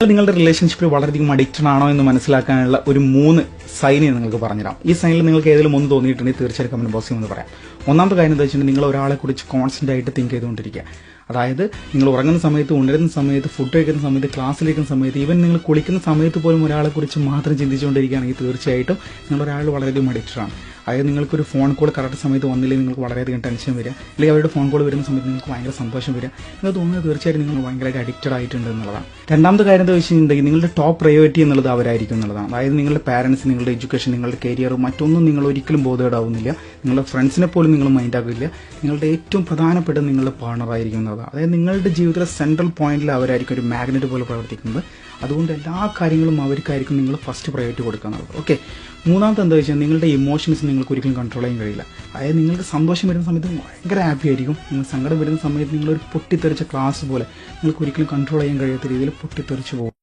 നിങ്ങളുടെ റിലേഷൻഷിപ്പിൽ വളരെയധികം അഡിക്റ്റഡ് ആണോ എന്ന് മനസ്സിലാക്കാനുള്ള ഒരു 3 സൈൻ നിങ്ങൾക്ക് പറഞ്ഞുതരാം. ഈ സൈനിൽ നിങ്ങൾക്ക് ഏതെങ്കിലും ഒന്ന് തോന്നിയിട്ടുണ്ടെങ്കിൽ തീർച്ചയായും കമന്റ് ബോക്സിൽ ഒന്ന് പറയാം. ഒന്നാമത്തെ കാര്യം എന്താ വെച്ചിട്ടുണ്ടെങ്കിൽ നിങ്ങൾ ഒരാളെ കുറിച്ച് കോൺസ്റ്റന്റ് ആയിട്ട് തിങ്ക് ചെയ്തുകൊണ്ടിരിക്കുക. അതായത് നിങ്ങൾ ഉറങ്ങുന്ന സമയത്ത്, ഉണരുന്ന സമയത്ത്, ഫുഡ് കഴിക്കുന്ന സമയത്ത്, ക്ലാസ്സിലിരിക്കുന്ന സമയത്ത്, ഈവൻ നിങ്ങൾ കുളിക്കുന്ന സമയത്ത് പോലും ഒരാളെ കുറിച്ച് മാത്രം ചിന്തിച്ചുകൊണ്ടിരിക്കുകയാണെങ്കിൽ തീർച്ചയായിട്ടും നിങ്ങൾ ഒരാൾ വളരെയധികം അഡിക്റ്റഡ് ആണ്. അതായത് നിങ്ങൾക്കൊരു ഫോൺ കോൾ കറക്റ്റ് സമയത്ത് വന്നില്ലെങ്കിൽ നിങ്ങൾക്ക് വളരെയധികം ടെൻഷൻ വരിക, അല്ലെങ്കിൽ അവരുടെ ഫോൺ കോൾ വരുന്ന സമയത്ത് നിങ്ങൾക്ക് ഭയങ്കര സന്തോഷം വരിക. നിങ്ങൾ തോന്നുന്നത് തീർച്ചയായിട്ടും നിങ്ങൾ ഭയങ്കരമായിട്ട് അഡിക്റ്റഡ് ആയിട്ടുണ്ട് എന്നുള്ളതാണ്. രണ്ടാമത്തെ കാര്യം എന്താ വെച്ചിട്ടുണ്ടെങ്കിൽ നിങ്ങളുടെ ടോപ്പ് പ്രയോറിറ്റി എന്നുള്ളത് അവരായിരിക്കും എന്നുള്ളതാണ്. അതായത് നിങ്ങളുടെ പാരൻസ്, നിങ്ങളുടെ എഡ്യൂക്കേഷൻ, നിങ്ങളുടെ കരിയർ, മറ്റൊന്നും നിങ്ങൾ ഒരിക്കലും ബോധേഡാവുന്നില്ല. നിങ്ങളുടെ ഫ്രണ്ട്സിനെ പോലും നിങ്ങൾ മൈൻഡ് ആക്കില്ല. നിങ്ങളുടെ ഏറ്റവും പ്രധാനപ്പെട്ട നിങ്ങളുടെ പാർട്ണറായിരിക്കും എന്നുള്ളതാണ്. അതായത് നിങ്ങളുടെ ജീവിതത്തിലെ സെൻട്രൽ പോയിന്റിൽ അവരായിരിക്കും ഒരു മാഗ്നറ്റ് പോലെ പ്രവർത്തിക്കുന്നത്. അതുകൊണ്ട് എല്ലാ കാര്യങ്ങളും അവർക്കായിരിക്കും നിങ്ങൾ ഫസ്റ്റ് പ്രയോറിറ്റി കൊടുക്കുക എന്നുള്ളത്. ഓക്കെ. മൂന്നാമത്തെ എന്താ വെച്ചാൽ നിങ്ങളുടെ ഇമോഷൻസ് നിങ്ങൾക്ക് ഒരിക്കലും കൺട്രോൾ ചെയ്യാൻ കഴിയില്ല. അതായത് നിങ്ങൾക്ക് സന്തോഷം വരുന്ന സമയത്ത് ഭയങ്കര ഹാപ്പി ആയിരിക്കും. നിങ്ങൾ സങ്കടം വരുന്ന സമയത്ത് നിങ്ങളൊരു പൊട്ടിത്തെറിച്ച ക്ലാസ് പോലെ നിങ്ങൾക്ക് ഒരിക്കലും കൺട്രോൾ ചെയ്യാൻ കഴിയാത്ത രീതിയിൽ പൊട്ടിത്തെറിച്ച് പോകും.